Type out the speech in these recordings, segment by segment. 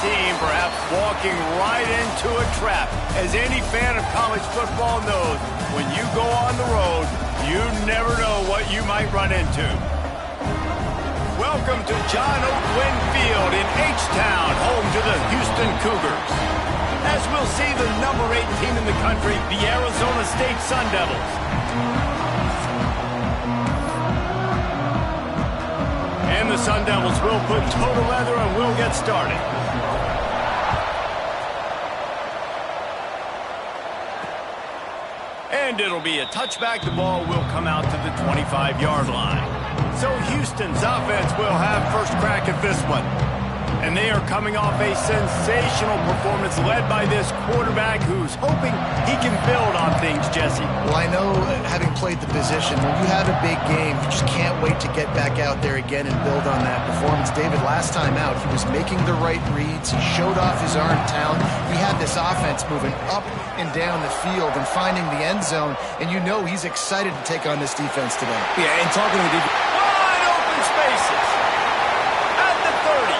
team perhaps walking right into a trap. As any fan of college football knows, when you go on the road, you never know what you might run into. Welcome to John Oak Wynn Field in H-Town, home to the Houston Cougars. As we'll see the number 8 team in the country, the Arizona State Sun Devils. And the Sun Devils will put total leather and we'll get started. And it'll be a touchback. The ball will come out to the 25-yard line. So Houston's offense will have first crack at this one. And they are coming off a sensational performance led by this quarterback who's hoping he can build on things, Jesse. Well, I know, having played the position, when you have a big game, you just can't wait to get back out there again and build on that performance. David, last time out, he was making the right reads. He showed off his arm talent. He had this offense moving up and down the field and finding the end zone. And you know he's excited to take on this defense today. Yeah, and talking to the defense. Wide open spaces. At the 30.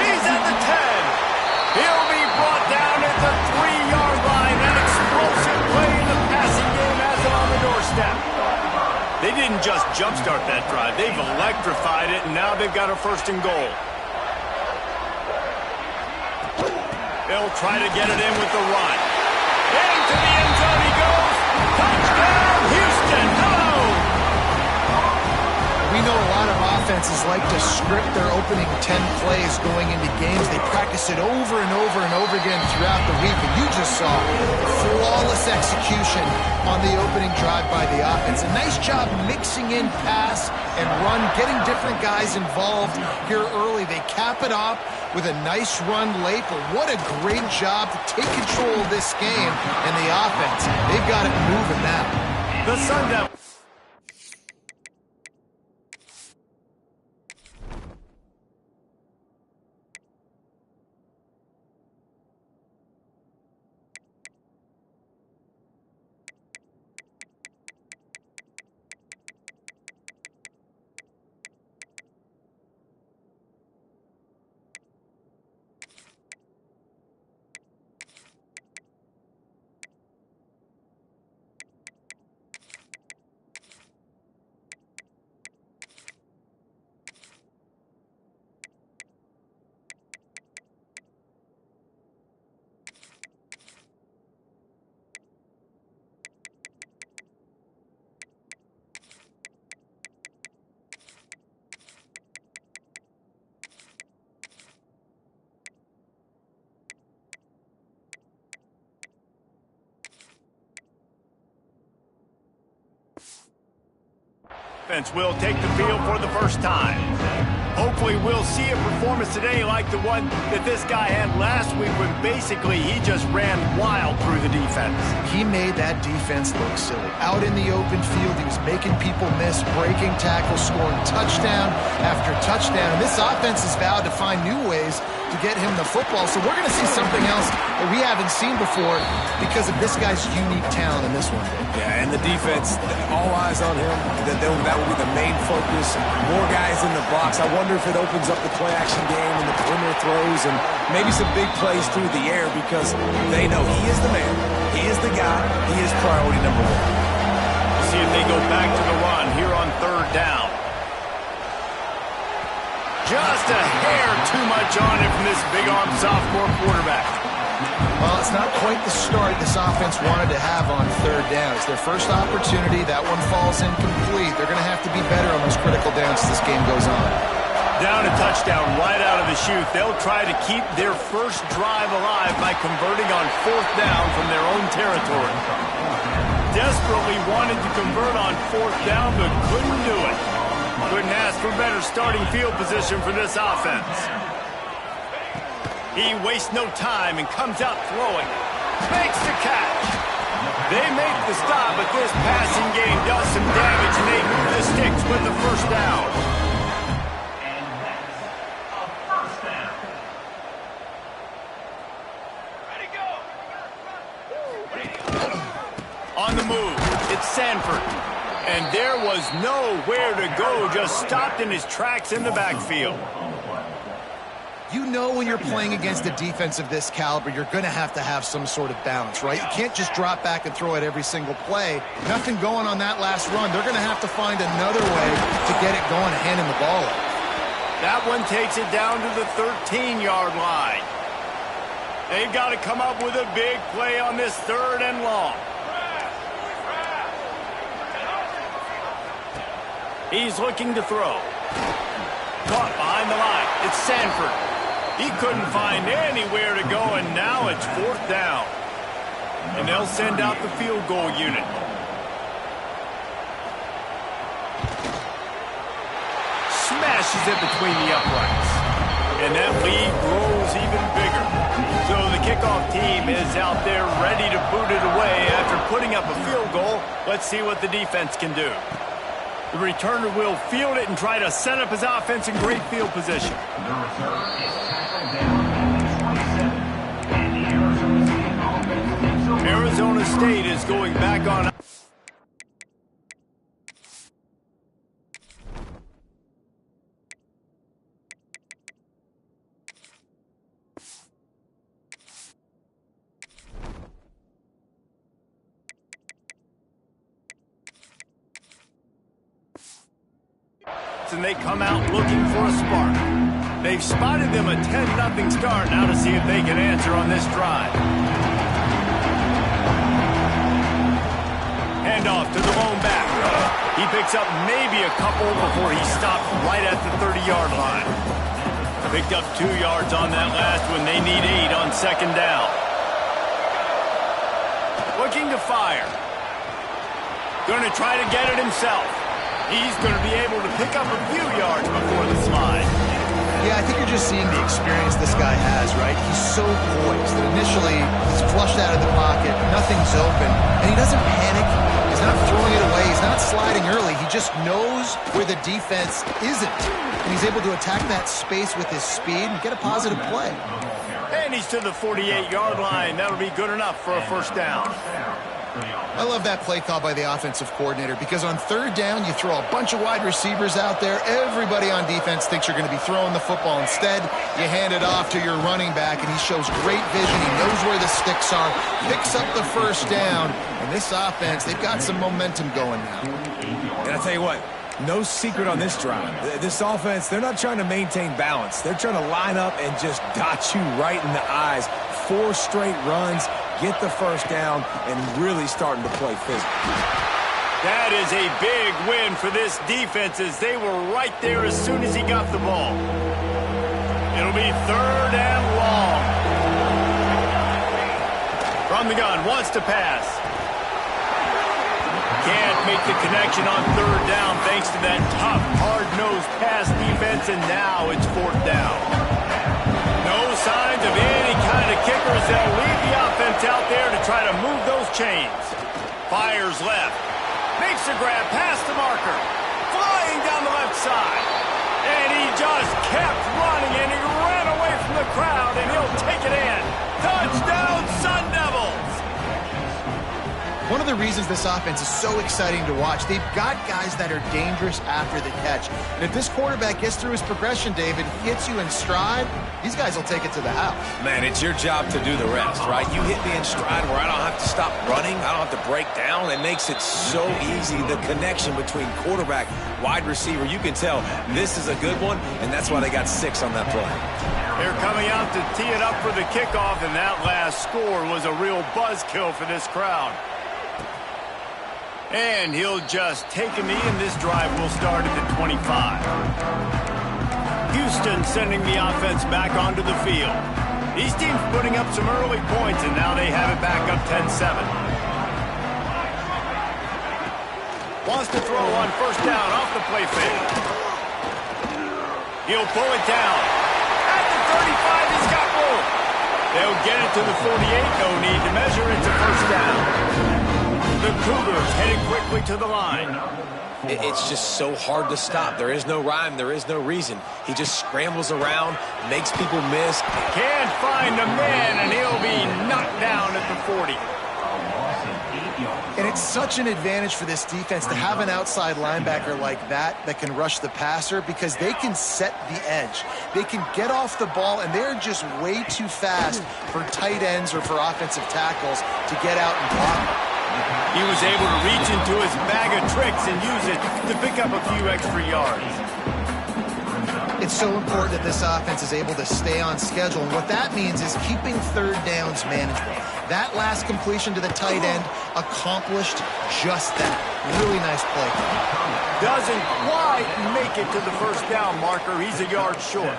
He's at the 10. He'll be brought down at the 3-yard line. An explosive play in the passing game has it on the doorstep. They didn't just jumpstart that drive. They've electrified it, and now they've got a 1st and goal. They'll try to get it in with the run. Into the end zone he goes. Touchdown, Houston. Hello. We know a lot of offenses like to script their opening 10 plays going into games. They practice it over and over and over again throughout the week. And you just saw flawless execution on the opening drive by the offense. A nice job mixing in pass and run, getting different guys involved here early. They cap it off with a nice run late. But what a great job to take control of this game and the offense. They've got it moving now. The Sun Devils. Will take the field for the first time. Hopefully we'll see a performance today like the one that this guy had last week when basically he just ran wild through the defense. He made that defense look silly. Out in the open field, he was making people miss, breaking tackles, scoring touchdown after touchdown. And this offense has vowed to find new ways to get him the football. So we're going to see something else that we haven't seen before because of this guy's unique talent in this one. Yeah, and the defense, all eyes on him. That will be the main focus. More guys in the box. I wonder if it opens up the play-action game and the perimeter throws and maybe some big plays through the air because they know he is the man. He is the guy. He is priority number 1. We'll see if they go back to the run here on 3rd down. Just a hair too much on it from this big-arm sophomore quarterback. Well, it's not quite the start this offense wanted to have on 3rd down. It's their first opportunity. That one falls incomplete. They're going to have to be better on those critical downs as this game goes on. Down a touchdown right out of the chute. They'll try to keep their first drive alive by converting on 4th down from their own territory. Desperately wanted to convert on 4th down, but couldn't do it. Couldn't ask for better starting field position for this offense. He wastes no time and comes out throwing. Makes the catch. They make the stop, but this passing game does some damage, and they move the sticks with the 1st down. And that's a 1st down. Ready, go. On the move, it's Sanford. And there was nowhere to go, just stopped in his tracks in the backfield. You know when you're playing against a defense of this caliber, you're going to have some sort of balance, right? You can't just drop back and throw it every single play. Nothing going on that last run. They're going to have to find another way to get it going and handing the ball off. That one takes it down to the 13-yard line. They've got to come up with a big play on this 3rd and long. He's looking to throw. Caught behind the line. It's Sanford. He couldn't find anywhere to go, and now it's 4th down. And they'll send out the field goal unit. Smashes it between the uprights. And that lead grows even bigger. So the kickoff team is out there ready to boot it away after putting up a field goal. Let's see what the defense can do. The returner will field it and try to set up his offense in great field position. The return is tackled down at 27. And the Arizona State is going back on. And they come out looking for a spark. They've spotted them a 10-0 start. Now to see if they can answer on this drive. Handoff to the lone back. He picks up maybe a couple before he stops right at the 30-yard line. Picked up 2 yards on that last one. They need 8 on 2nd down. Looking to fire. Going to try to get it himself. He's going to be able to pick up a few yards before the slide. Yeah, I think you're just seeing the experience this guy has, right? He's so poised that initially he's flushed out of the pocket, nothing's open, and he doesn't panic. He's not throwing it away. He's not sliding early. He just knows where the defense isn't, and he's able to attack that space with his speed and get a positive play. And he's to the 48-yard line. That'll be good enough for a 1st down. I love that play call by the offensive coordinator because on 3rd down, you throw a bunch of wide receivers out there. Everybody on defense thinks you're going to be throwing the football. Instead, you hand it off to your running back, and he shows great vision. He knows where the sticks are, picks up the 1st down. And this offense, they've got some momentum going now. And I tell you what, no secret on this drive. This offense, they're not trying to maintain balance. They're trying to line up and just dot you right in the eyes. 4 straight runs, get the 1st down, and really starting to play physical. That is a big win for this defense as they were right there as soon as he got the ball. It'll be 3rd and long. From the gun, wants to pass. Can't make the connection on 3rd down thanks to that tough, hard-nosed pass defense, and now it's 4th down. No signs of any kind of kickers. They'll leave the offense out there to try to move those chains. Fires left. Makes a grab past the marker. Flying down the left side. And he just kept running, and he ran away from the crowd, and he'll take it in. Touchdown, Sun Devils! One of the reasons this offense is so exciting to watch, they've got guys that are dangerous after the catch. And if this quarterback gets through his progression, David, hits you in stride, these guys will take it to the house. Man, it's your job to do the rest, right? You hit me in stride where I don't have to stop running. I don't have to break down. It makes it so easy, the connection between quarterback, wide receiver. You can tell this is a good one, and that's why they got 6 on that play. They're coming out to tee it up for the kickoff, and that last score was a real buzzkill for this crowd. And he'll just take a knee, and this drive will start at the 25. Houston sending the offense back onto the field. These teams putting up some early points, and now they have it back up 10-7. Wants to throw on 1st down off the play fake. He'll pull it down. At the 35, he's got room. They'll get it to the 48. No need to measure it to 1st down. The Cougars heading quickly to the line. It's just so hard to stop. There is no rhyme. There is no reason. He just scrambles around, makes people miss. Can't find a man, and he'll be knocked down at the 40. And it's such an advantage for this defense to have an outside linebacker like that can rush the passer, because they can set the edge. They can get off the ball, and they're just way too fast for tight ends or for offensive tackles to get out and block. He was able to reach into his bag of tricks and use it to pick up a few extra yards. It's so important that this offense is able to stay on schedule, and what that means is keeping third downs manageable. That last completion to the tight end accomplished just that. Really nice play. Doesn't quite make it to the first down marker. He's a yard short.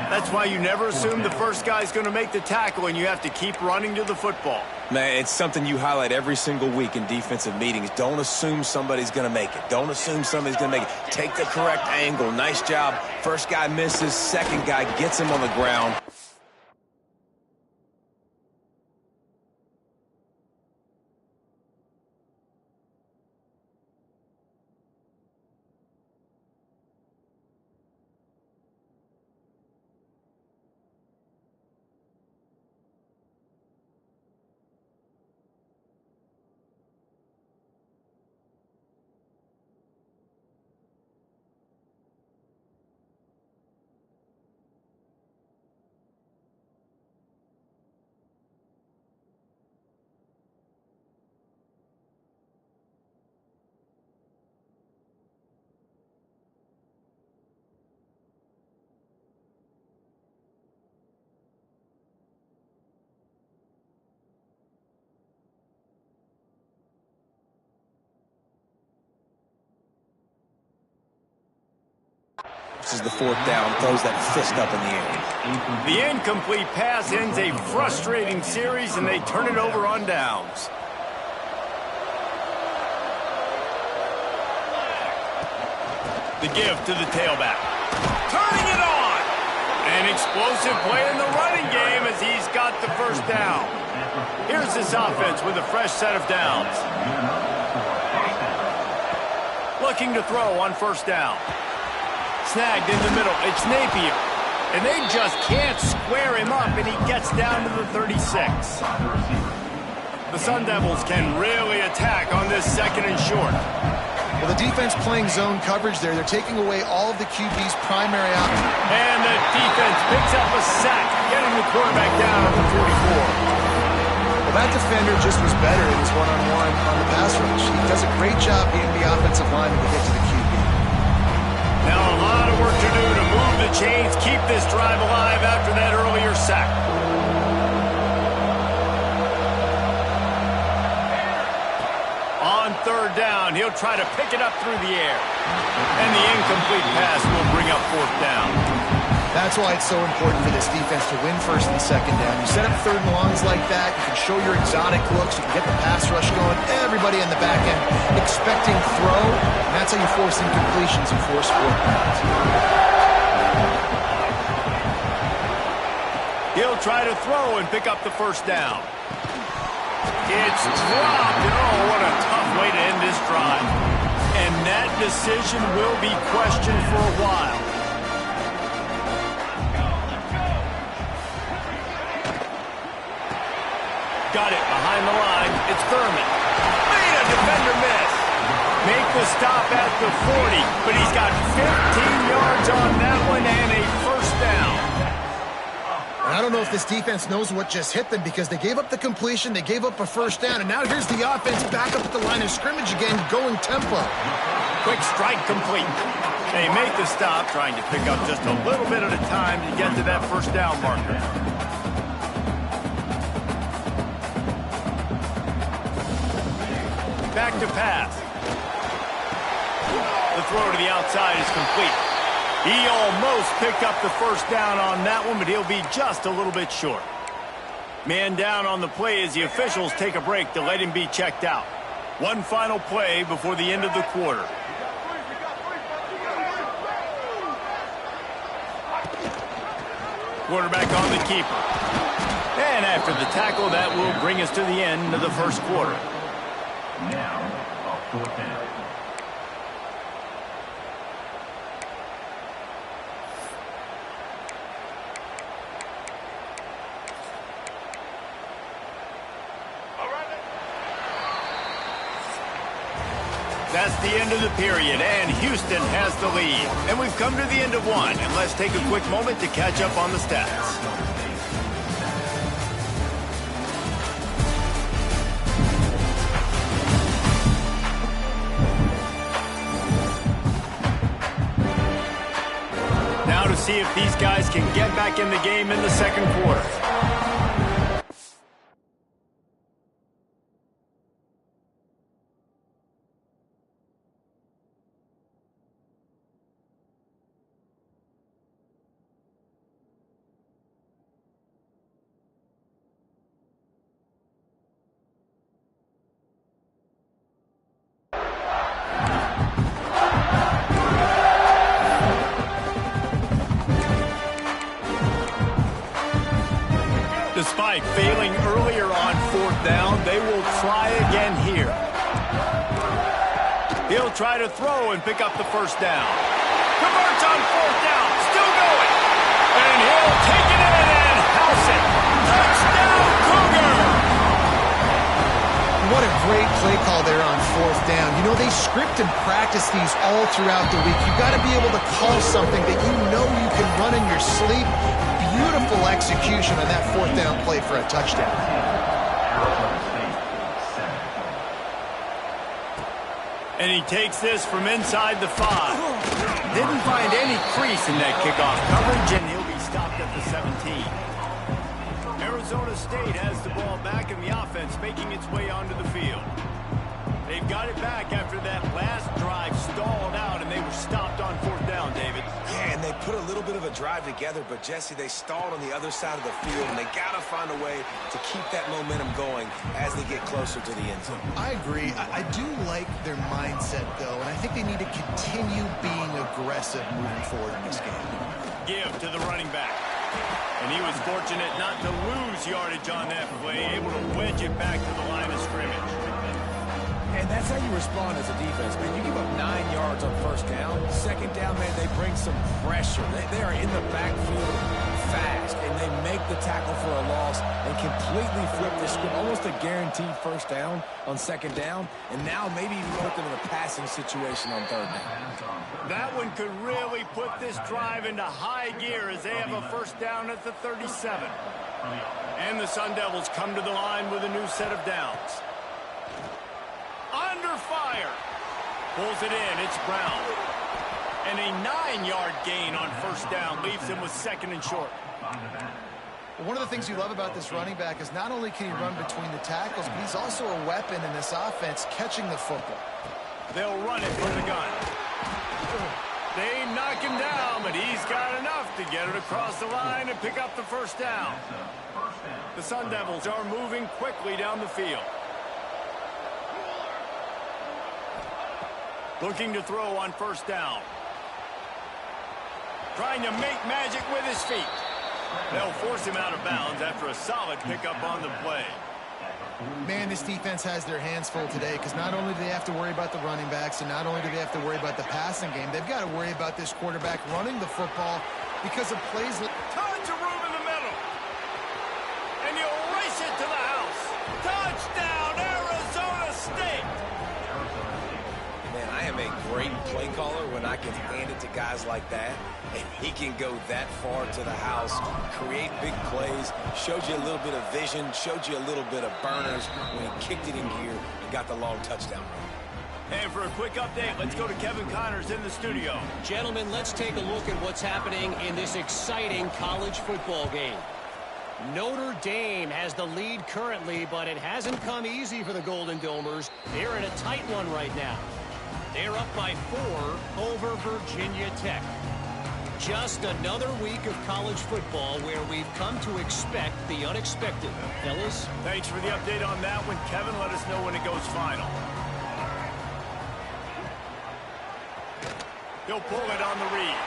That's why you never assume the first guy's going to make the tackle, and you have to keep running to the football. Man, it's something you highlight every single week in defensive meetings. Don't assume somebody's going to make it. Don't assume somebody's going to make it. Take the correct angle. Nice job. First guy misses. Second guy gets him on the ground. This is the fourth down. Throws that fist up in the air. The incomplete pass ends a frustrating series, and they turn it over on downs. The give to the tailback. Turning it on! An explosive play in the running game as he's got the first down. Here's this offense with a fresh set of downs. Looking to throw on first down. Snagged in the middle. It's Napier. And they just can't square him up, and he gets down to the 36. The Sun Devils can really attack on this second and short. Well, the defense playing zone coverage there. They're taking away all of the QB's primary options. And the defense picks up a sack, getting the quarterback down at the 44. Well, that defender just was better in his one-on-one on the pass rush. He does a great job being the offensive lineman to get to the QB. Now a lot of work to do to move the chains, keep this drive alive after that earlier sack. On third down, he'll try to pick it up through the air. And the incomplete pass will bring up fourth down. That's why it's so important for this defense to win first and second down. You set up third and longs like that, you can show your exotic looks, you can get the pass rush going, everybody in the back end expecting throw, and that's how you force incompletions and force fourth downs. He'll try to throw and pick up the first down. It's dropped. Oh, what a tough way to end this drive. And that decision will be questioned for a while. Got it behind the line. It's Thurman. Made a defender miss. Make the stop at the 40, but he's got 15 yards on that one and a first down. And I don't know if this defense knows what just hit them, because they gave up the completion, they gave up a first down, and now here's the offense back up at the line of scrimmage again, going tempo. Quick strike complete. They make the stop, trying to pick up just a little bit at a time to get to that first down marker. Back to pass. The throw to the outside is complete. He almost picked up the first down on that one, but he'll be just a little bit short. Man down on the play as the officials take a break to let him be checked out. One final play before the end of the quarter. Quarterback on the keeper. And after the tackle, that will bring us to the end of the first quarter. Now, a fourth down. That's the end of the period, and Houston has the lead. And we've come to the end of one, and let's take a quick moment to catch up on the stats. Now to see if these guys can get back in the game in the second quarter. Despite failing earlier on fourth down, they will try again here. He'll try to throw and pick up the first down. Converts on fourth down, still going. And he'll take it in and house it. Touchdown, Cougar! What a great play call there on fourth down. You know, they script and practice these all throughout the week. You've got to be able to call something that you know you can run in your sleep. Beautiful execution on that fourth down play for a touchdown. And he takes this from inside the 5. Didn't find any crease in that kickoff coverage, and he'll be stopped at the 17. Arizona State has the ball back, and the offense making its way onto the field. They've got it back after that last drive stalled out, and they were stopped on fourth down, David. Yeah, and they put a little bit of a drive together, but, Jesse, they stalled on the other side of the field, and they got to find a way to keep that momentum going as they get closer to the end zone. I agree. I do like their mindset, though, and I think they need to continue being aggressive moving forward in this game. Give to the running back. And he was fortunate not to lose yardage on that play, able to wedge it back to the line of scrimmage. And that's how you respond as a defense, man. You give up 9 yards on first down. Second down, man, they bring some pressure. They are in the backfield fast, and they make the tackle for a loss and completely flip the script. Almost a guaranteed first down on second down, and now maybe even put them in a passing situation on third down. That one could really put this drive into high gear as they have a first down at the 37. And the Sun Devils come to the line with a new set of downs. Under fire. Pulls it in. It's Brown. And a 9-yard gain on first down leaves him with second and short. One of the things you love about this running back is not only can he run between the tackles, but he's also a weapon in this offense catching the football. They'll run it from the gun. They knock him down, but he's got enough to get it across the line and pick up the first down. The Sun Devils are moving quickly down the field. Looking to throw on first down. Trying to make magic with his feet. They'll force him out of bounds after a solid pickup on the play. Man, this defense has their hands full today because not only do they have to worry about the running backs and not only do they have to worry about the passing game, they've got to worry about this quarterback running the football because of plays. Tons of room in the middle. And you'll race it to the house. Touchdown, Arizona State. Man, I am a great play caller when I can hand it to guys like that, and he can go that far to the house, create big plays, showed you a little bit of vision, showed you a little bit of burners when he kicked it in gear and got the long touchdown run. And for a quick update, let's go to Kevin Connors in the studio. Gentlemen, let's take a look at what's happening in this exciting college football game. Notre Dame has the lead currently, but it hasn't come easy for the Golden Domers. They're in a tight one right now. They're up by 4 over Virginia Tech. Just another week of college football where we've come to expect the unexpected. Fellas? Thanks for the update on that one, Kevin. Let us know when it goes final. He'll pull it on the read.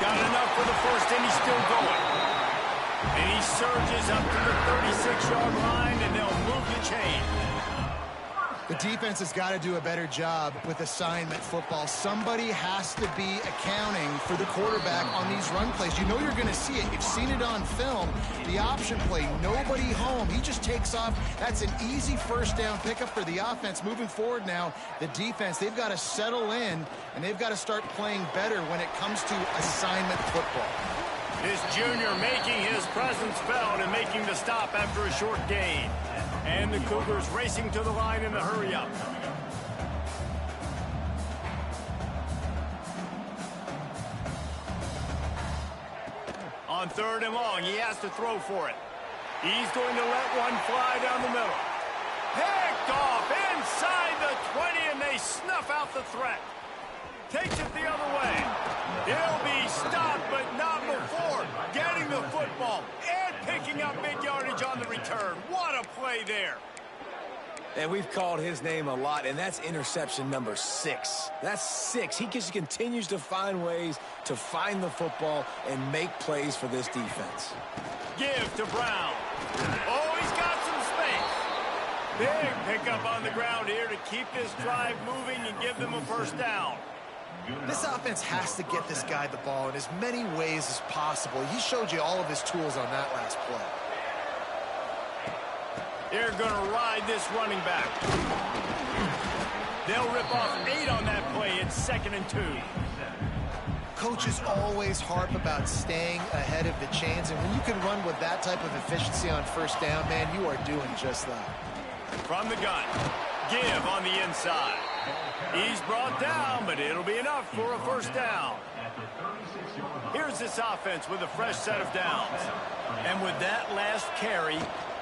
Got enough for the first, and he's still going. And he surges up to the 36-yard line, and they'll move the chain. The defense has got to do a better job with assignment football. Somebody has to be accounting for the quarterback on these run plays. You know you're going to see it. You've seen it on film. The option play, nobody home. He just takes off. That's an easy first down pickup for the offense. Moving forward now, the defense, they've got to settle in, and they've got to start playing better when it comes to assignment football. This junior making his presence felt and making the stop after a short gain. And the Cougars racing to the line in a hurry-up. On 3rd and long, he has to throw for it. He's going to let one fly down the middle. Picked off inside the 20, and they snuff out the threat. Takes it the other way. He'll be stopped, but not before getting the football and picking up big yardage on the return. What a play there. And we've called his name a lot, and that's interception number 6. That's 6. He just continues to find ways to find the football and make plays for this defense. Give to Brown. Oh, he's got some space. Big pickup on the ground here to keep this drive moving and give them a first down. This offense has to get this guy the ball in as many ways as possible. He showed you all of his tools on that last play. They're going to ride this running back. They'll rip off 8 on that play. It's 2nd and 2. Coaches always harp about staying ahead of the chains, and when you can run with that type of efficiency on first down, man, you are doing just that. From the gun, give on the inside. He's brought down, but it'll be enough for a first down. Here's this offense with a fresh set of downs. And with that last carry,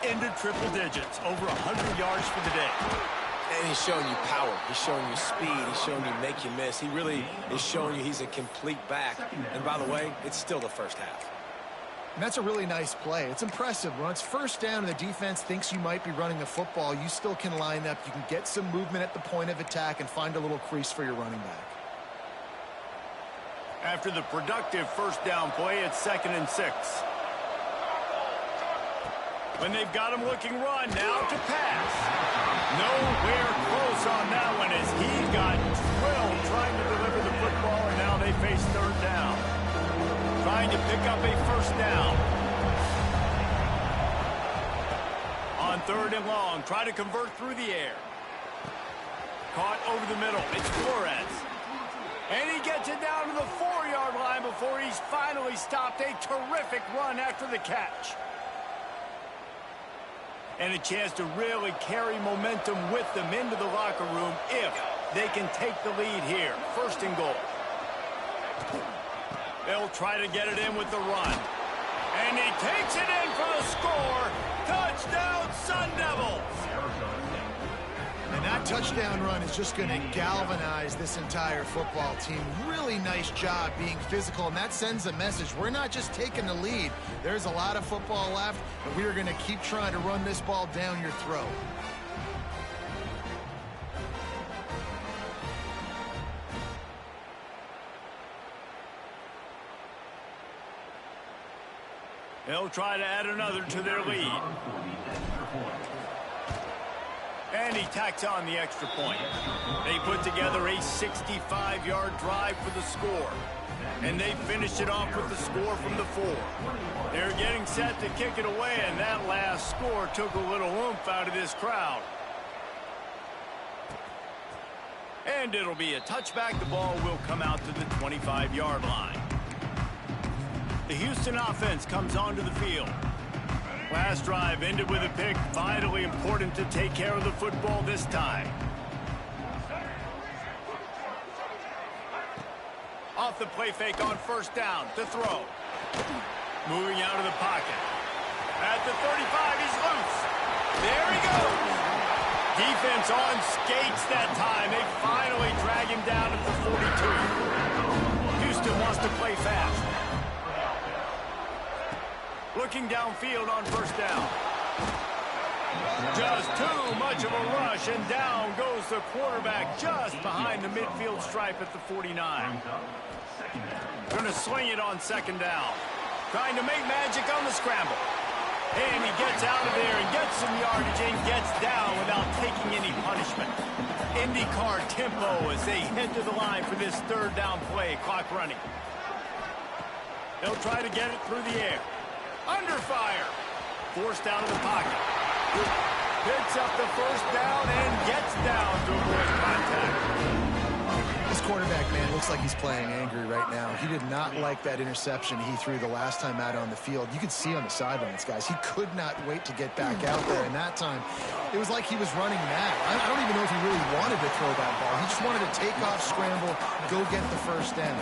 into triple digits, over 100 yards for the day. And he's showing you power. He's showing you speed. He's showing you make you miss. He really is showing you he's a complete back. And by the way, it's still the first half. And that's a really nice play. It's impressive. When it's first down and the defense thinks you might be running the football, you still can line up. You can get some movement at the point of attack and find a little crease for your running back. After the productive first down play, it's 2nd and 6. When they've got him looking run, now to pass. Nowhere close on that one as he got drilled trying to deliver the football, and now they face 3rd down. Trying to pick up a first down. On 3rd and long, try to convert through the air. Caught over the middle. It's Flores. And he gets it down to the 4-yard line before he's finally stopped. A terrific run after the catch. And a chance to really carry momentum with them into the locker room if they can take the lead here. 1st and goal. They'll try to get it in with the run. And he takes it in for the score. Touchdown, Sun Devils! And that touchdown run is just going to galvanize this entire football team. Really nice job being physical, and that sends a message. We're not just taking the lead. There's a lot of football left, but we are going to keep trying to run this ball down your throat. They'll try to add another to their lead. And he tacks on the extra point. They put together a 65-yard drive for the score. And they finished it off with the score from the 4. They're getting set to kick it away, and that last score took a little oomph out of this crowd. And it'll be a touchback. The ball will come out to the 25-yard line. The Houston offense comes onto the field. Last drive ended with a pick. Vitally important to take care of the football this time. Off the play fake on first down to throw. Moving out of the pocket. At the 35, he's loose. There he goes. Defense on skates that time. They finally drag him down at the 42. Houston wants to play fast. Looking downfield on first down. Just too much of a rush, and down goes the quarterback just behind the midfield stripe at the 49. Going to swing it on second down. Trying to make magic on the scramble. And he gets out of there and gets some yardage and gets down without taking any punishment. IndyCar tempo as they head to the line for this third down play. Clock running. They'll try to get it through the air. Under fire. Forced out of the pocket. Picks up the first down and gets down to avoid contact. This quarterback, man, looks like he's playing angry right now. He did not like that interception he threw the last time out on the field. You could see on the sidelines, guys, he could not wait to get back out there. And that time, it was like he was running mad. I don't even know if he really wanted to throw that ball. He just wanted to take off, scramble, go get the first down.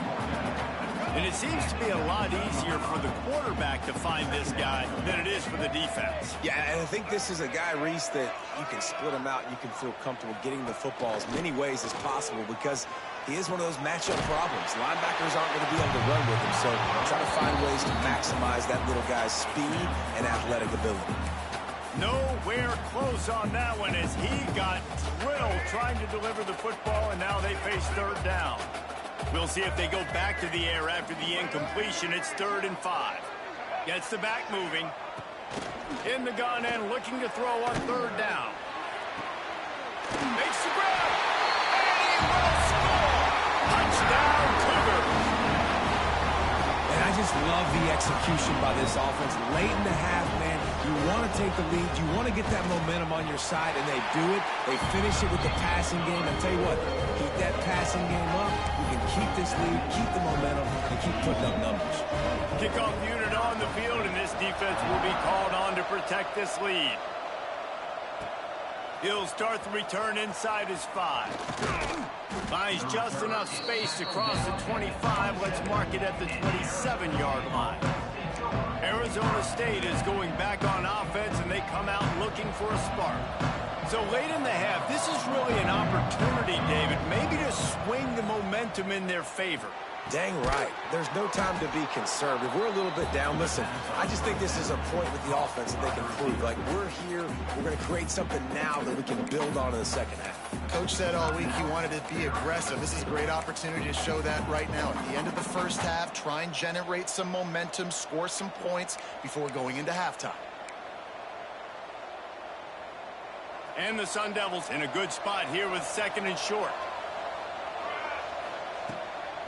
And it seems to be a lot easier for the quarterback to find this guy than it is for the defense. Yeah, and I think this is a guy, Reese, that you can split him out and you can feel comfortable getting the football as many ways as possible because he is one of those matchup problems. Linebackers aren't going to be able to run with him, so try to find ways to maximize that little guy's speed and athletic ability. Nowhere close on that one as he got drilled trying to deliver the football, and now they face third down. We'll see if they go back to the air after the incompletion. It's 3rd and 5. Gets the back moving. In the gun and looking to throw on 3rd down. Makes the grab. And he will score. Touchdown, Cougars. And I just love the execution by this offense. Late in the half, man, you want to take the lead. You want to get that momentum on your side, and they do it. They finish it with the passing game. And tell you what, keep that passing game up. You can keep this lead, keep the momentum, and keep putting up numbers. Kickoff unit on the field, and this defense will be called on to protect this lead. He'll start the return inside his 5. Finds just enough space to cross the 25. Let's mark it at the 27-yard line. Arizona State is going back on offense, and they come out looking for a spark. So late in the half, this is really an opportunity, David, maybe to swing the momentum in their favor. Dang right. There's no time to be concerned. If we're a little bit down, listen, I just think this is a point with the offense that they can prove. Like, we're here, we're going to create something now that we can build on in the second half. Coach said all week he wanted to be aggressive. This is a great opportunity to show that right now. At the end of the first half, try and generate some momentum, score some points before going into halftime. And the Sun Devils in a good spot here with 2nd and short.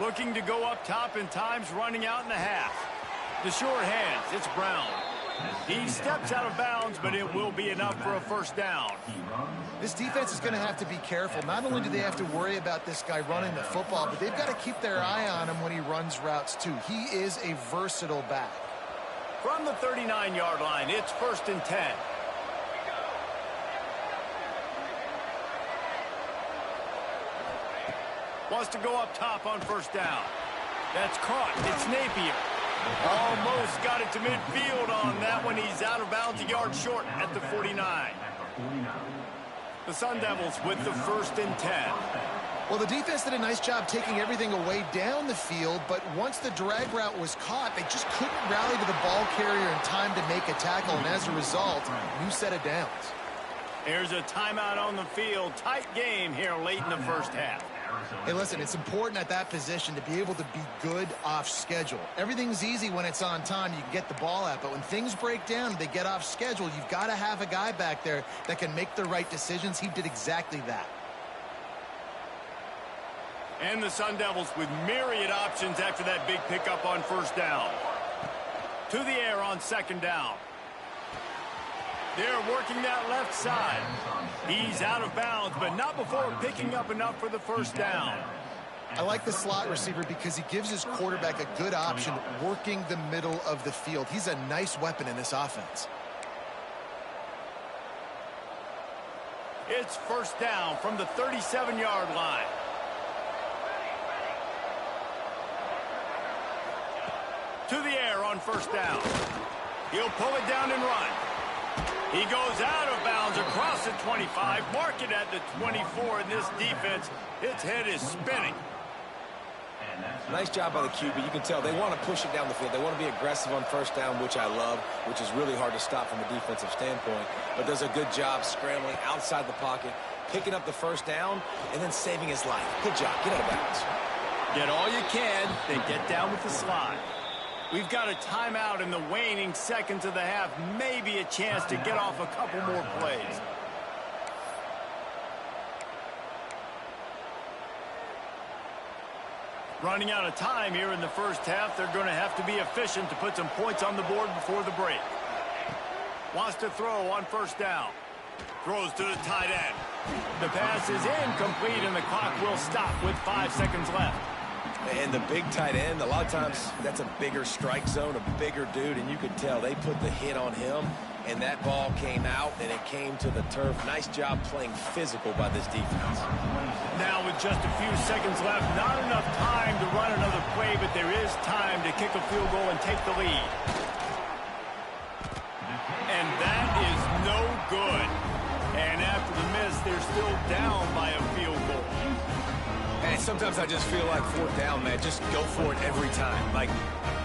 Looking to go up top and time's running out in the half. The short hands, it's Brown. He steps out of bounds, but it will be enough for a first down. This defense is going to have to be careful. Not only do they have to worry about this guy running the football, but they've got to keep their eye on him when he runs routes too. He is a versatile back. From the 39-yard line, it's 1st and 10. Wants to go up top on first down. That's caught. It's Napier. Almost got it to midfield on that one. He's out of bounds a yard short at the 49. The Sun Devils with the 1st and 10. Well, the defense did a nice job taking everything away down the field, but once the drag route was caught, they just couldn't rally to the ball carrier in time to make a tackle, and as a result, new set of downs. There's a timeout on the field. Tight game here late in the first half. Hey, listen, it's important at that position to be able to be good off schedule. Everything's easy when it's on time. You can get the ball out, but when things break down, they get off schedule. You've got to have a guy back there that can make the right decisions. He did exactly that. And the Sun Devils with myriad options after that big pickup on first down. To the air on 2nd down. They're working that left side. He's out of bounds, but not before picking up enough for the first down. I like the slot receiver because he gives his quarterback a good option working the middle of the field. He's a nice weapon in this offense. It's first down from the 37-yard line. To the air on first down. He'll pull it down and run. He goes out of bounds across the 25, mark it at the 24, and this defense, its head is spinning. Nice job by the QB. You can tell they want to push it down the field. They want to be aggressive on first down, which I love, which is really hard to stop from a defensive standpoint, but does a good job scrambling outside the pocket, picking up the first down, and then saving his life. Good job. Get out of bounds. Get all you can, then get down with the slide. We've got a timeout in the waning seconds of the half. Maybe a chance to get off a couple more plays. Running out of time here in the first half. They're going to have to be efficient to put some points on the board before the break. Wants to throw on first down. Throws to the tight end. The pass is incomplete, and the clock will stop with 5 seconds left. And the big tight end, a lot of times that's a bigger strike zone, a bigger dude, and you could tell they put the hit on him, and that ball came out, and it came to the turf. Nice job playing physical by this defense. Now with just a few seconds left, not enough time to run another play, but there is time to kick a field goal and take the lead. And that is no good. And after the miss, they're still down by a field goal. And sometimes I just feel like fourth down, man, just go for it every time. Like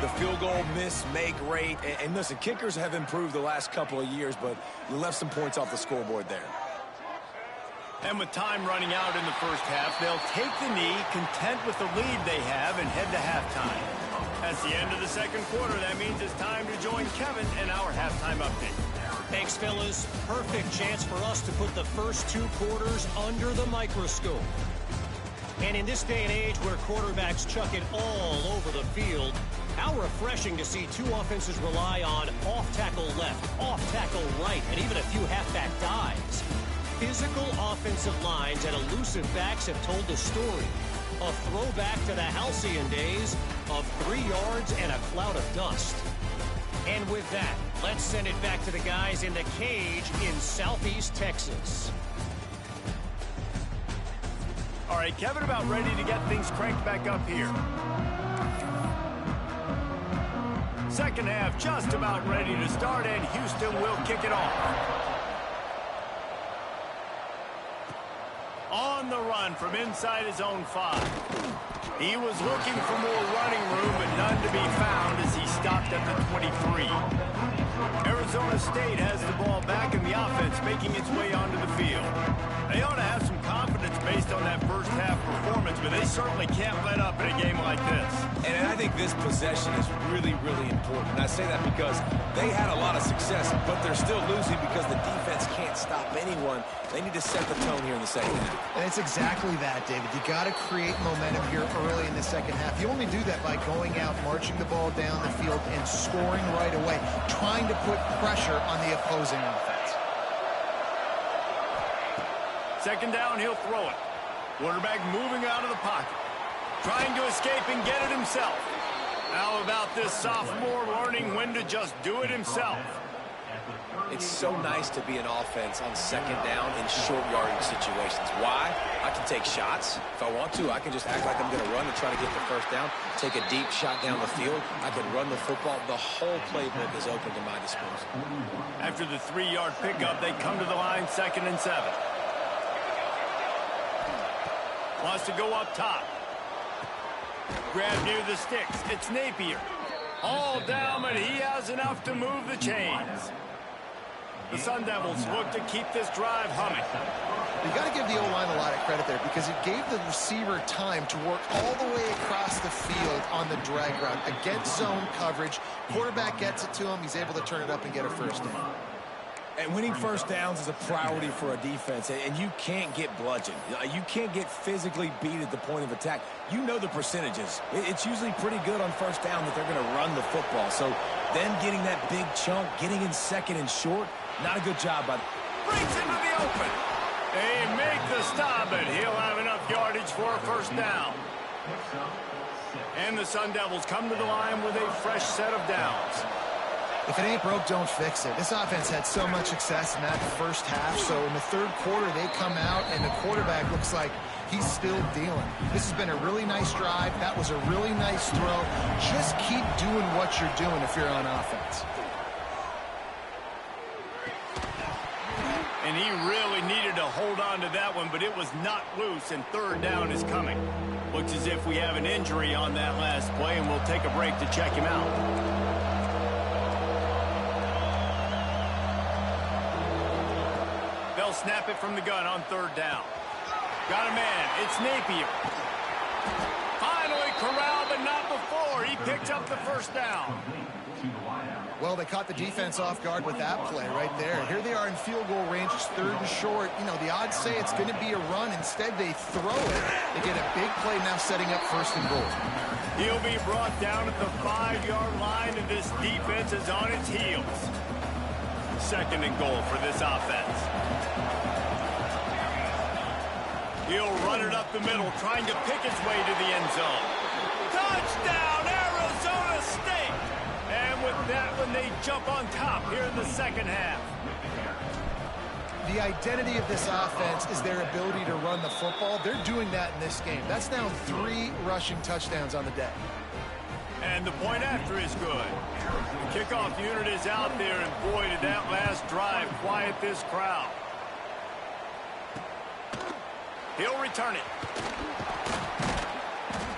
the field goal miss, make rate. And listen, kickers have improved the last couple of years, but you left some points off the scoreboard there. And with time running out in the first half, they'll take the knee, content with the lead they have, and head to halftime. That's the end of the second quarter. That means it's time to join Kevin in our halftime update. Thanks, fellas. Perfect chance for us to put the first 2 quarters under the microscope. And in this day and age where quarterbacks chuck it all over the field, how refreshing to see 2 offenses rely on off-tackle left, off-tackle right, and even a few halfback dives. Physical offensive lines and elusive backs have told the story. A throwback to the halcyon days of 3 yards and a cloud of dust. And with that, let's send it back to the guys in the cage in Southeast Texas. All right, Kevin, about ready to get things cranked back up here. Second half just about ready to start, and Houston will kick it off. On the run from inside his own 5. He was looking for more running room, but none to be found as he stopped at the 23. Arizona State has the ball back in the offense, making its way onto the field. They ought to have some confidence based on that first half performance, but they certainly can't let up in a game like this. And I think this possession is really, really important. And I say that because they had a lot of success, but they're still losing because the defense can't stop anyone. They need to set the tone here in the second half. And it's exactly that, David. You got to create momentum here early in the second half. You only do that by going out, marching the ball down the field, and scoring right away, trying to put pressure on the opposing offense. Second down, he'll throw it. Quarterback moving out of the pocket. Trying to escape and get it himself. How about this sophomore learning when to just do it himself? It's so nice to be an offense on second down in short yardage situations. Why? I can take shots. If I want to, I can just act like I'm going to run and try to get the first down, take a deep shot down the field. I can run the football. The whole playbook is open to my disposal. After the 3-yard pickup, they come to the line, 2nd and 7. Wants to go up top. Grab near the sticks. It's Napier. All down, but he has enough to move the chains. The Sun Devils look to keep this drive humming. You got to give the O-line a lot of credit there because it gave the receiver time to work all the way across the field on the drag route. Against zone coverage, quarterback gets it to him. He's able to turn it up and get a first down. And winning first downs is a priority for a defense, and you can't get bludgeoned. You can't get physically beat at the point of attack. You know the percentages. It's usually pretty good on first down that they're going to run the football. So them getting that big chunk, getting in second and short, not a good job by Brings into the open. They make the stop, and he'll have enough yardage for a first down. And the Sun Devils come to the line with a fresh set of downs. If it ain't broke, don't fix it. This offense had so much success in that first half, so in the third quarter they come out and the quarterback looks like he's still dealing. This has been a really nice drive. That was a really nice throw. Just keep doing what you're doing if you're on offense. And he really needed to hold on to that one, but it was not loose, and third down is coming. Looks as if we have an injury on that last play, and we'll take a break to check him out. They'll snap it from the gun on third down. Got a man. It's Napier. Finally corralled, but not before. score. He picks up the first down. Well, they caught the defense off guard with that play right there. Here they are in field goal range. It's 3rd and short. You know, the odds say it's going to be a run. Instead, they throw it. They get a big play now setting up 1st and goal. He'll be brought down at the 5-yard line, and this defense is on its heels. 2nd and goal for this offense. He'll run it up the middle, trying to pick his way to the end zone. Touchdown, Arizona State! And with that one, they jump on top here in the 2nd half. The identity of this offense is their ability to run the football. They're doing that in this game. That's now 3 rushing touchdowns on the day. And the point after is good. The kickoff unit is out there, and boy, did that last drive quiet this crowd. He'll return it.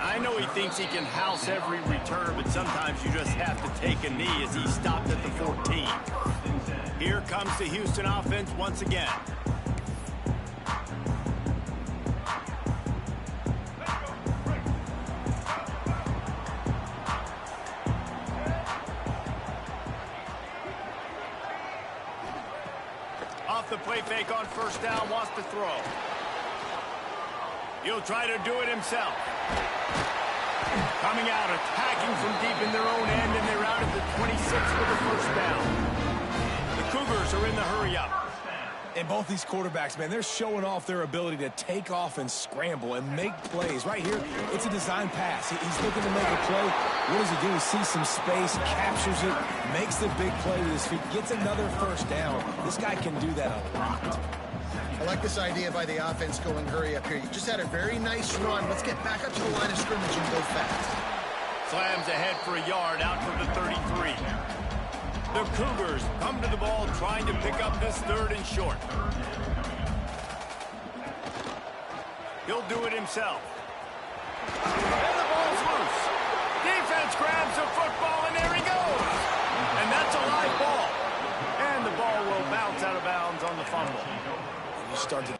I know he thinks he can house every return, but sometimes you just have to take a knee as he stopped at the 14. Here comes the Houston offense once again. Off the play fake on 1st down, wants to throw. He'll try to do it himself. Coming out, attacking from deep in their own end, and they're out at the 26 for the 1st down. The Cougars are in the hurry-up. And both these quarterbacks, man, they're showing off their ability to take off and scramble and make plays. Right here, it's a design pass. He's looking to make a play. What does he do? He sees some space, captures it, makes the big play with his feet, gets another 1st down. This guy can do that a lot. I like this idea by the offense going hurry up here. You just had a very nice run. Let's get back up to the line of scrimmage and go fast. Slams ahead for a yard out for the 33. The Cougars come to the ball trying to pick up this 3rd and short. He'll do it himself. And the ball's loose. Defense grabs the football, and there he goes. And that's a live ball. And the ball will bounce out of bounds on the fumble. You start to...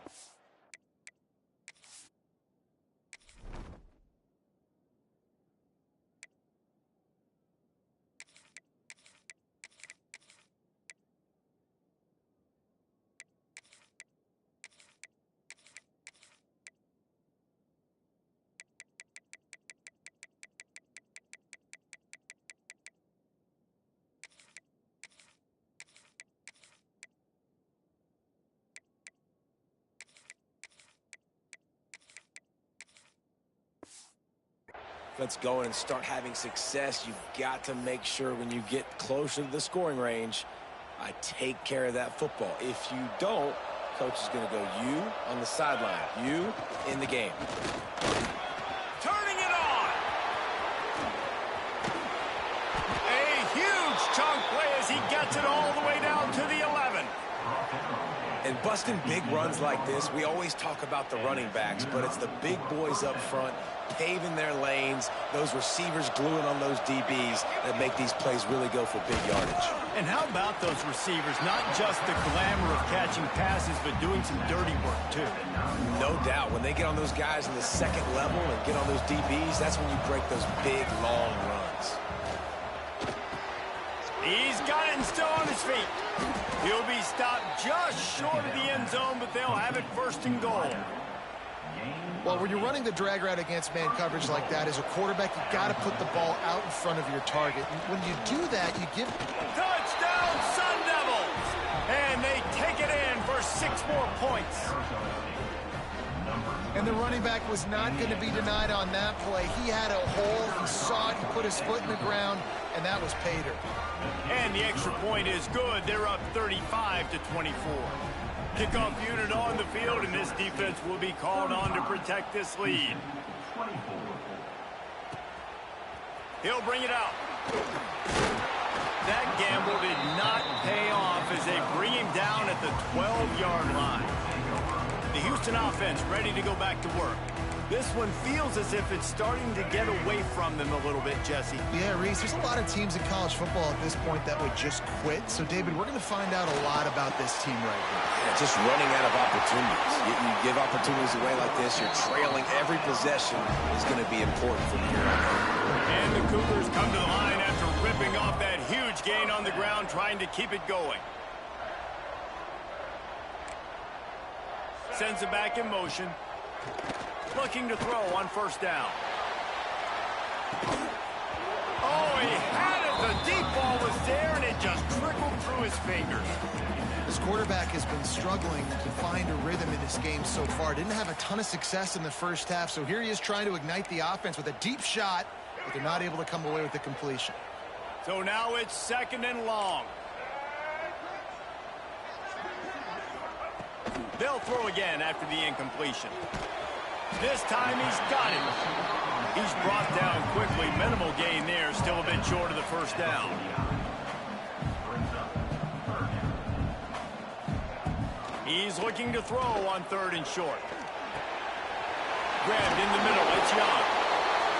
Let's go and start having success. You've got to make sure when you get closer to the scoring range, I take care of that football. If you don't, coach is going to go, you on the sideline, you in the game. Turning it on. A huge chunk play as he gets it all the way down to the 11. And busting big runs like this, we always talk about the running backs, but it's the big boys up front paving their lanes, those receivers gluing on those DBs that make these plays really go for big yardage. And how about those receivers? Not just the glamour of catching passes, but doing some dirty work, too. No doubt. When they get on those guys in the 2nd level and get on those DBs, that's when you break those big, long runs. He's got it and still on his feet. He'll be stopped just short of the end zone, but they'll have it 1st and goal. Well, when you're running the drag route against man coverage like that, as a quarterback, you got to put the ball out in front of your target. And when you do that, you give... Touchdown, Sun Devils! And they take it in for 6 more points. And the running back was not going to be denied on that play. He had a hole, he saw it, he put his foot in the ground, and that was pay dirt. And the extra point is good. They're up 35-24. Kickoff unit on the field, and this defense will be called on to protect this lead. He'll bring it out. That gamble did not pay off as they bring him down at the 12-yard line. The Houston offense ready to go back to work. This one feels as if it's starting to get away from them a little bit, Jesse. Yeah, Reese, there's a lot of teams in college football at this point that would just quit. So, David, we're going to find out a lot about this team right now. Yeah, just running out of opportunities. You give opportunities away like this, you're trailing every possession is going to be important from here on out. And the Cougars come to the line after ripping off that huge gain on the ground, trying to keep it going. Sends it back in motion. Looking to throw on first down. Oh, he had it. The deep ball was there, and it just trickled through his fingers. This quarterback has been struggling to find a rhythm in this game so far. Didn't have a ton of success in the first half, so here he is trying to ignite the offense with a deep shot, but they're not able to come away with the completion. So now it's 2nd and long. They'll throw again after the incompletion. This time he's got it. He's brought down quickly. Minimal gain there. Still a bit short of the first down. He's looking to throw on 3rd and short. Grabbed in the middle. It's Young.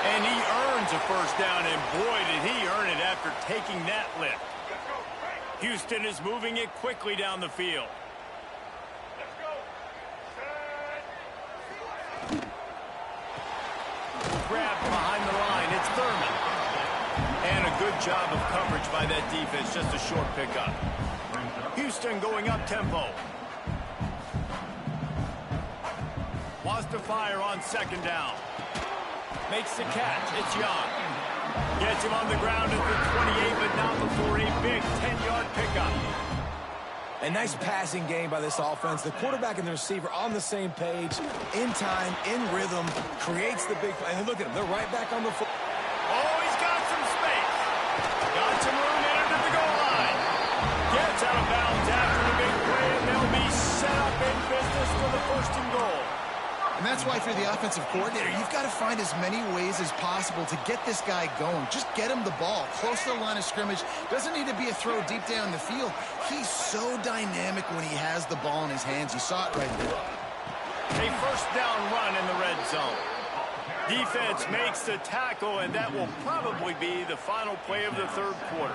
And he earns a first down, and boy, did he earn it after taking that lift. Houston is moving it quickly down the field. Grabbed behind the line. It's Thurman. And a good job of coverage by that defense. Just a short pickup. Houston going up tempo. Wants to fire on 2nd down. Makes the catch. It's Young. Gets him on the ground at the 28, but not before a big 10-yard pickup. A nice passing game by this offense. The quarterback and the receiver on the same page, in time, in rhythm, creates the big play. And look at him. They're right back on the foot. Oh, he's got some space. Got some room in it at the goal line. Gets out of bounds after the big play, and they'll be set up in business for the 1st and goal. And that's why, if you're the offensive coordinator, you've got to find as many ways as possible to get this guy going. Just get him the ball close to the line of scrimmage. Doesn't need to be a throw deep down the field. He's so dynamic when he has the ball in his hands. You saw it right there. A 1st down run in the red zone. Defense makes the tackle, and that will probably be the final play of the 3rd quarter.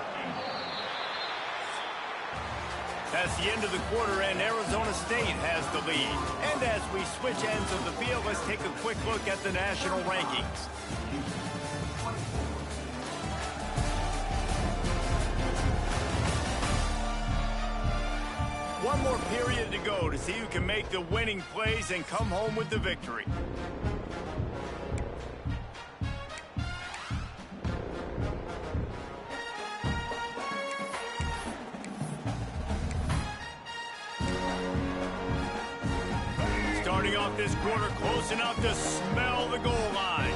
That's the end of the quarter, and Arizona State has the lead. And as we switch ends of the field, let's take a quick look at the national rankings. One more period to go to see who can make the winning plays and come home with the victory. Starting off this quarter close enough to smell the goal line.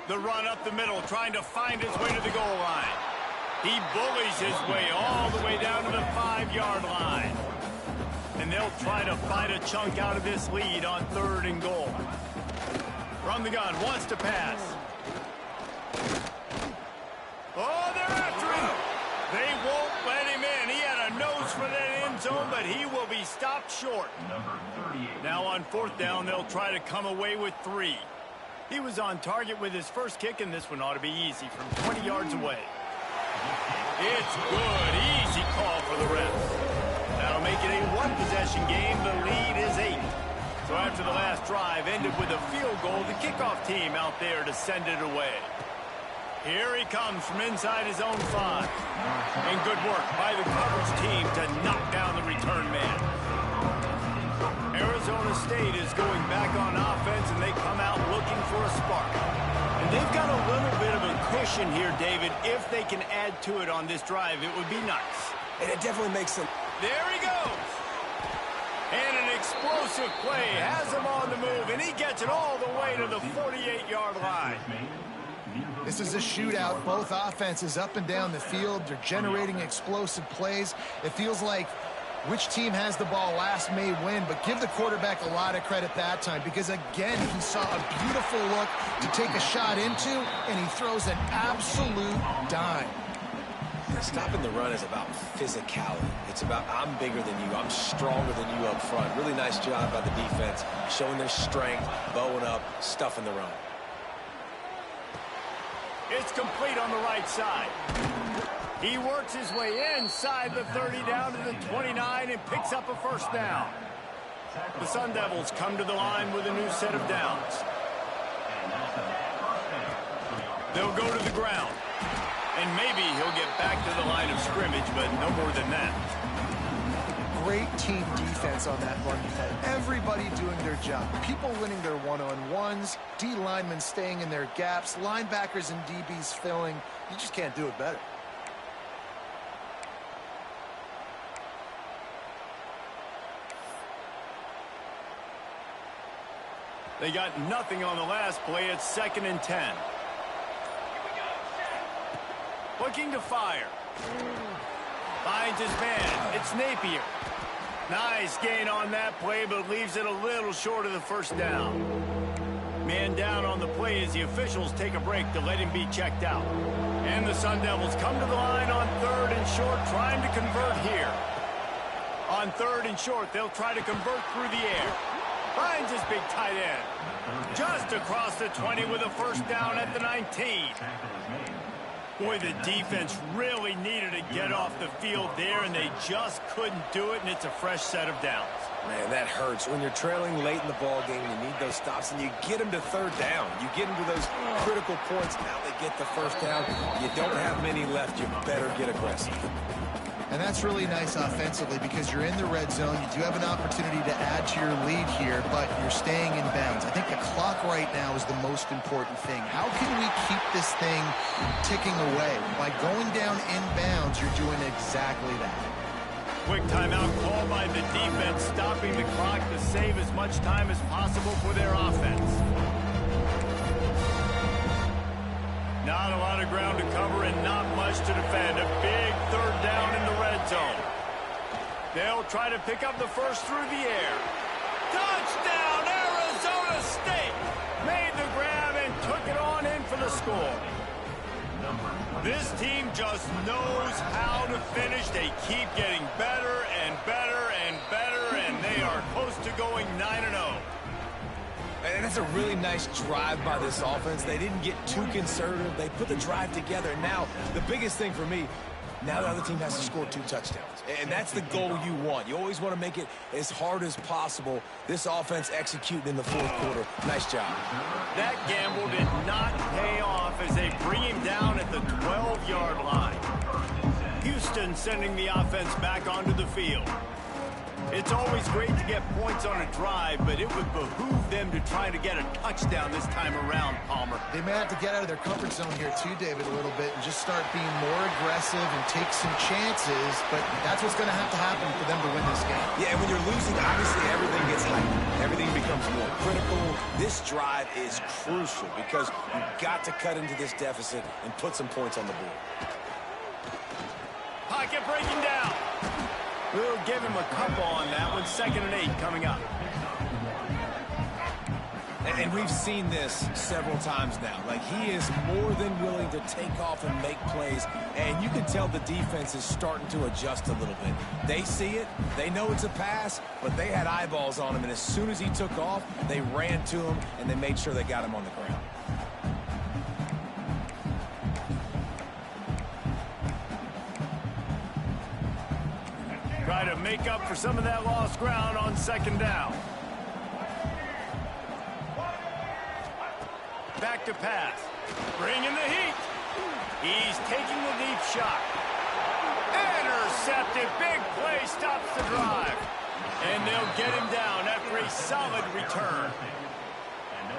The run up the middle, trying to find his way to the goal line. He bullies his way all the way down to the 5-yard line. And they'll try to fight a chunk out of this lead on 3rd and goal. From the gun, wants to pass. Oh, they're after him. They won't let him in. He had a nose for that end zone, but he will be stopped short. Now on 4th down, they'll try to come away with 3. He was on target with his first kick, and this one ought to be easy from 20 yards away. It's good. Easy call for the refs. That'll make it a 1-possession game. The lead is 8. So after the last drive ended with a field goal, the kickoff team out there to send it away. Here he comes from inside his own 5. And good work by the coverage team to knock down the return man. Arizona State is going back on offense, and they come out looking for a spark. And they've got a little bit of a cushion here, David. If they can add to it on this drive, it would be nice. And it definitely makes them. There he goes. And an explosive play has him on the move, and he gets it all the way to the 48-yard line. This is a shootout. Both offenses up and down the field. They're generating explosive plays. It feels like which team has the ball last may win, but give the quarterback a lot of credit that time because, again, he saw a beautiful look to take a shot into, and he throws an absolute dime. Stopping the run is about physicality. It's about I'm bigger than you. I'm stronger than you up front. Really nice job by the defense, showing their strength, bowing up, stuffing the run. It's complete on the right side. He works his way inside the 30 down to the 29 and picks up a first down. The Sun Devils come to the line with a new set of downs. They'll go to the ground. And maybe he'll get back to the line of scrimmage, but no more than that. Great team defense on that run play. Everybody doing their job. People winning their one-on-ones, D linemen staying in their gaps, linebackers and DBs filling. You just can't do it better. They got nothing on the last play. It's 2nd and 10. Looking to fire. Finds his man. It's Napier. Nice gain on that play, but leaves it a little short of the first down. Man down on the play as the officials take a break to let him be checked out. And the Sun Devils come to the line on 3rd and short, trying to convert here. On 3rd and short, they'll try to convert through the air. Finds his big tight end. Just across the 20 with a first down at the 19. Boy, the defense really needed to get off the field there, and they just couldn't do it, and it's a fresh set of downs. Man, that hurts. When you're trailing late in the ball game, you need those stops, and you get them to 3rd down. You get them to those critical points. Now they get the first down. You don't have many left. You better get aggressive. And that's really nice offensively because you're in the red zone. You do have an opportunity to add to your lead here, but you're staying in bounds. I think the clock right now is the most important thing. How can we keep this thing ticking away? By going down in bounds, you're doing exactly that. Quick timeout call by the defense, stopping the clock to save as much time as possible for their offense. Not a lot of ground to cover and not much to defend. A big 3rd down in the red zone. They'll try to pick up the first through the air. Touchdown, Arizona State! Made the grab and took it on in for the score. This team just knows how to finish. They keep getting better and better and better, and they are close to going 9-0. And that's a really nice drive by this offense. They didn't get too conservative. They put the drive together. Now, the biggest thing for me, now the other team has to score 2 touchdowns. And that's the goal you want. You always want to make it as hard as possible. This offense executing in the 4th quarter. Nice job. That gamble did not pay off as they bring him down at the 12-yard line. Houston sending the offense back onto the field. It's always great to get points on a drive, but it would behoove them to try to get a touchdown this time around, Palmer. They may have to get out of their comfort zone here too, David, a little bit and just start being more aggressive and take some chances, but that's what's going to happen for them to win this game. Yeah, and when you're losing, obviously everything gets heightened. Everything becomes more critical. This drive is crucial because you've got to cut into this deficit and put some points on the board. Pocket breaking down. We'll give him a couple on that one. 2nd and 8 coming up. And we've seen this several times now. Like, he is more than willing to take off and make plays. And you can tell the defense is starting to adjust a little bit. They see it. They know it's a pass, but they had eyeballs on him. And as soon as he took off, they ran to him, and they made sure they got him on the ground. Try to make up for some of that lost ground on 2nd down. Back to pass. Bringing the heat. He's taking the deep shot. Intercepted. Big play stops the drive. And they'll get him down after a solid return.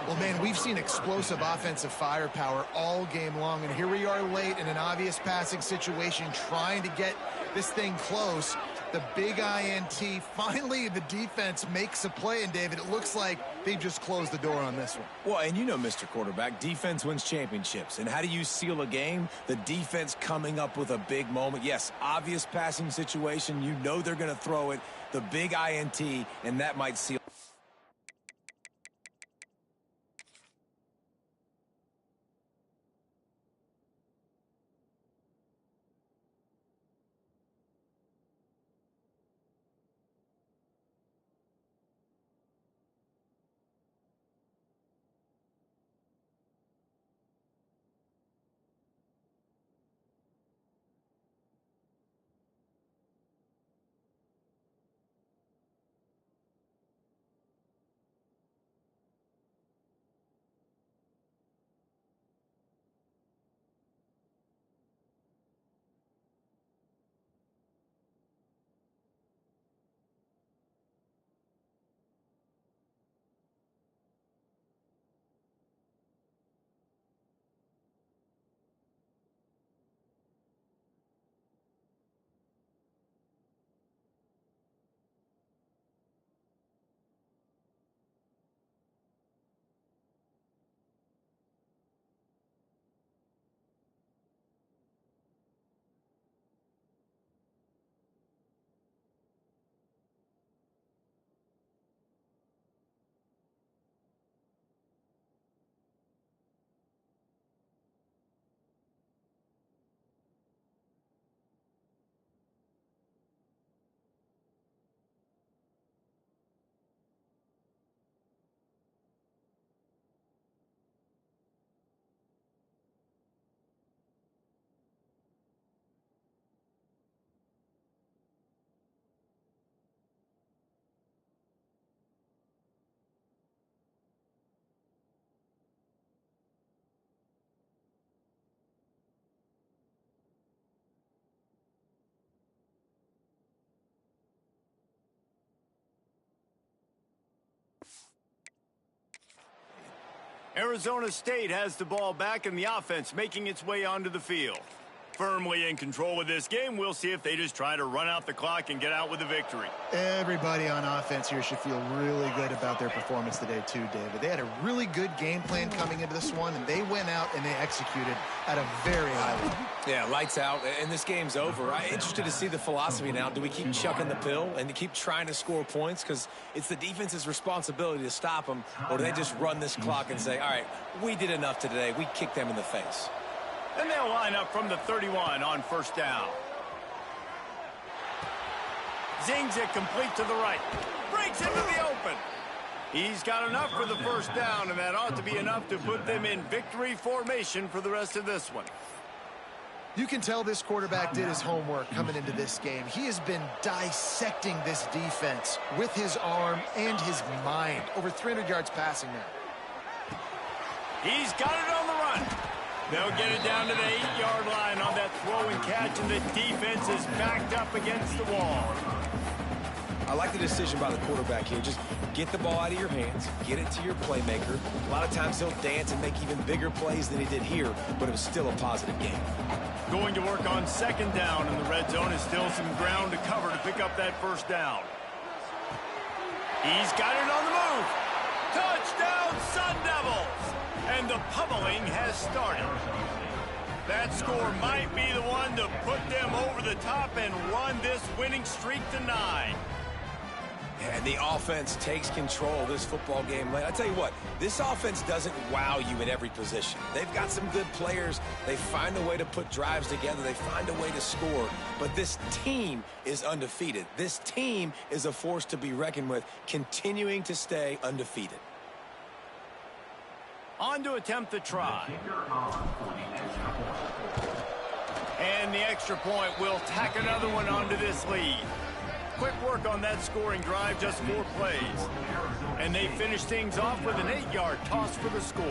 Well, man, we've seen explosive offensive firepower all game long, and here we are late in an obvious passing situation trying to get this thing close. The big INT. Finally, the defense makes a play, and David, it looks like they just closed the door on this one. Well, and you know, Mr. Quarterback, defense wins championships. And how do you seal a game? The defense coming up with a big moment. Yes, obvious passing situation. You know they're going to throw it. The big INT, and that might seal. Arizona State has the ball back and the offense making its way onto the field. Firmly in control of this game. We'll see if they just try to run out the clock and get out with a victory. Everybody on offense here should feel really good about their performance today too, David. They had a really good game plan coming into this one, and they went out and they executed at a very high level. Yeah, lights out, and this game's over. I'm interested to see the philosophy now. Do we keep chucking the pill and keep trying to score points? Because it's the defense's responsibility to stop them, or do they just run this clock and say, all right, we did enough today. We kicked them in the face. And they'll line up from the 31 on first down. Zings it complete to the right. Breaks into the open. He's got enough for the first down, and that ought to be enough to put them in victory formation for the rest of this one. You can tell this quarterback did his homework coming into this game. He has been dissecting this defense with his arm and his mind. Over 300 yards passing now. He's got it on the run. They'll get it down to the 8-yard line on that throw and catch, and the defense is backed up against the wall. I like the decision by the quarterback here. Just get the ball out of your hands, get it to your playmaker. A lot of times he'll dance and make even bigger plays than he did here, but it was still a positive game. Going to work on second down, and the red zone is still some ground to cover to pick up that first down. He's got it on the move. Touchdown, Sun Devils! And the pummeling has started. That score might be the one to put them over the top and run this winning streak to 9. And the offense takes control of this football game. I tell you what, this offense doesn't wow you in every position. They've got some good players. They find a way to put drives together. They find a way to score. But this team is undefeated. This team is a force to be reckoned with, continuing to stay undefeated. On to attempt the try. And the extra point will tack another one onto this lead. Quick work on that scoring drive, just 4 plays. And they finish things off with an 8-yard toss for the score.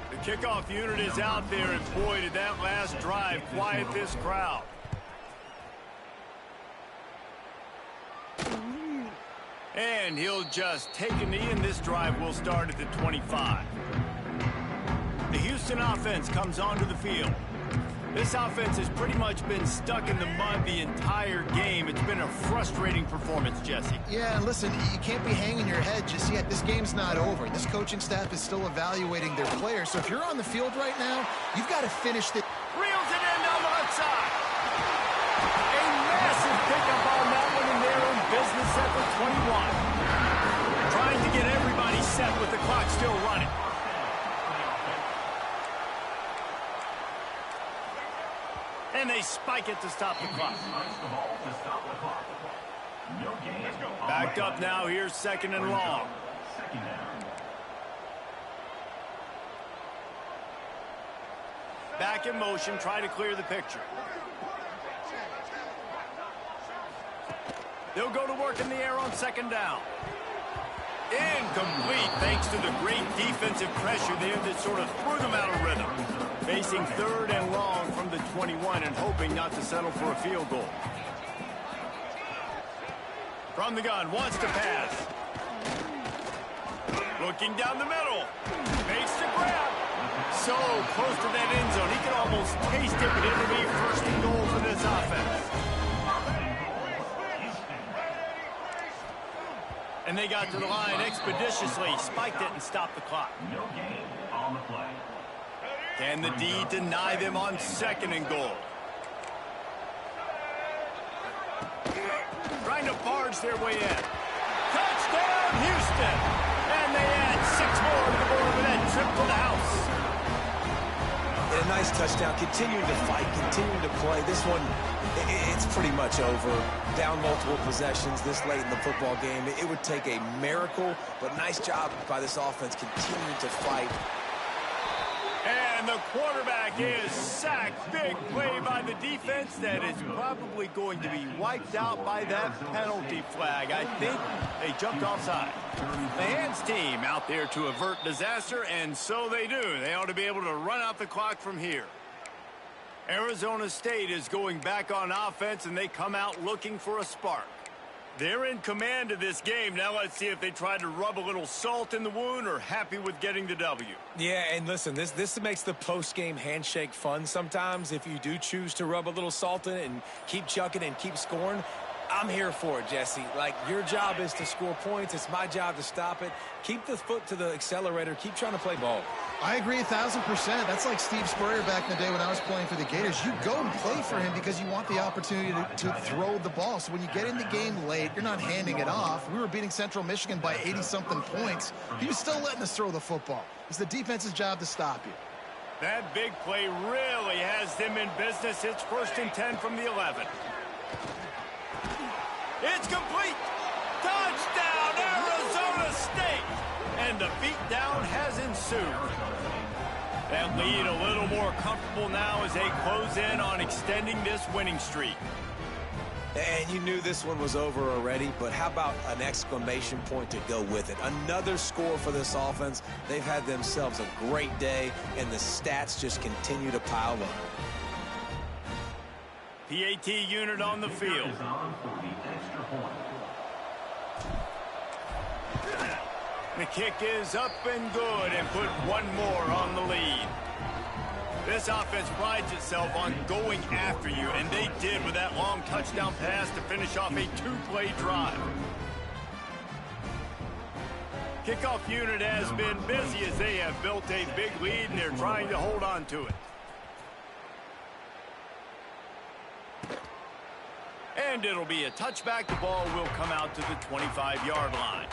The kickoff unit is out there, and boy, did that last drive quiet this crowd. And he'll just take a knee, and this drive will start at the 25. The Houston offense comes onto the field. This offense has pretty much been stuck in the mud the entire game. It's been a frustrating performance, Jesse. Yeah, and listen, you can't be hanging your head just yet. This game's not over. This coaching staff is still evaluating their players. So if you're on the field right now, you've got to finish the... Reels it in down the left side. A massive pickup on that one, and they're in business at the 21. Trying to get everybody set with the clock still running. And they spike it to stop the clock. Backed up now. Here's second and long. Back in motion. Try to clear the picture. They'll go to work in the air on second down. Incomplete, thanks to the great defensive pressure there that sort of threw them out of rhythm. Facing third and long from the 21 and hoping not to settle for a field goal. From the gun, wants to pass. Looking down the middle. Makes the grab. So close to that end zone. He could almost taste it, but it'll be first and goal for this offense. And they got to the line expeditiously, spiked it, and stopped the clock. No gain on the play. Can the D deny them on second and goal? Trying to barge their way in. Touchdown, Houston! And they add 6 more to the board with that trip to the house. And a nice touchdown, continuing to fight, continuing to play. This one, it's pretty much over. Down multiple possessions this late in the football game. It would take a miracle, but nice job by this offense continuing to fight. And the quarterback is sacked. Big play by the defense that is probably going to be wiped out by that penalty flag. I think they jumped offside. The hands team out there to avert disaster, and so they do. They ought to be able to run out the clock from here. Arizona State is going back on offense, and they come out looking for a spark. They're in command of this game. Now let's see if they try to rub a little salt in the wound or happy with getting the W. Yeah, and listen, this makes the post-game handshake fun sometimes. If you do choose to rub a little salt in it and keep chucking and keep scoring, I'm here for it, Jesse. Like, your job is to score points. It's my job to stop it. Keep the foot to the accelerator. Keep trying to play ball. I agree 1,000%. That's like Steve Spurrier back in the day when I was playing for the Gators. You go and play for him because you want the opportunity to throw the ball. So when you get in the game late, you're not handing it off. We were beating Central Michigan by 80-something points. He was still letting us throw the football. It's the defense's job to stop you. That big play really has them in business. It's 1st and 10 from the 11. It's complete. Touchdown, Arizona State. And the beatdown has ensued. That lead a little more comfortable now as they close in on extending this winning streak. And you knew this one was over already, but how about an exclamation point to go with it? Another score for this offense. They've had themselves a great day, and the stats just continue to pile up. PAT unit on the field. The kick is up and good and put one more on the lead. This offense prides itself on going after you, and they did with that long touchdown pass to finish off a 2-play drive. Kickoff unit has been busy as they have built a big lead, and they're trying to hold on to it. And it'll be a touchback. The ball will come out to the 25-yard line.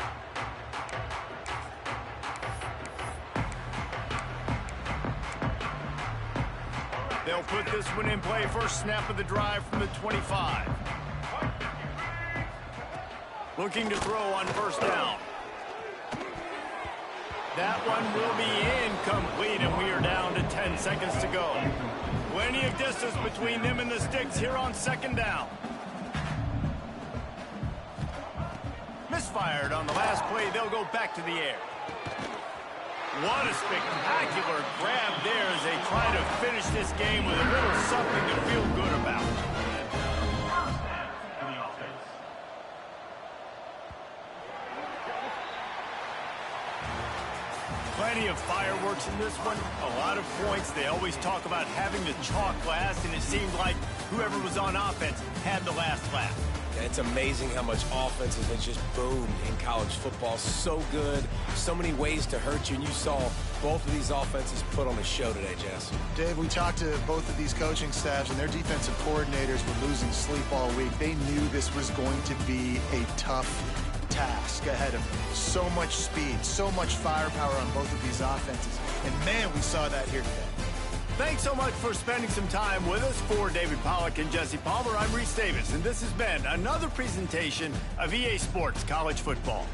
They'll put this one in play. First snap of the drive from the 25. Looking to throw on 1st down. That one will be incomplete, and we are down to 10 seconds to go. Plenty of distance between them and the sticks here on 2nd down. Misfired on the last play. They'll go back to the air. What a spectacular grab there as they try to finish this game with a little something to feel good about. Plenty of fireworks in this one. A lot of points. They always talk about having the chalk last, and it seemed like whoever was on offense had the last laugh. And it's amazing how much offense has just boomed in college football. So good, so many ways to hurt you, and you saw both of these offenses put on a show today, Jess. Dave, we talked to both of these coaching staffs, and their defensive coordinators were losing sleep all week. They knew this was going to be a tough task ahead of them. So much speed, so much firepower on both of these offenses. And, man, we saw that here today. Thanks so much for spending some time with us. For David Pollack and Jesse Palmer, I'm Reese Davis, and this has been another presentation of EA Sports College Football.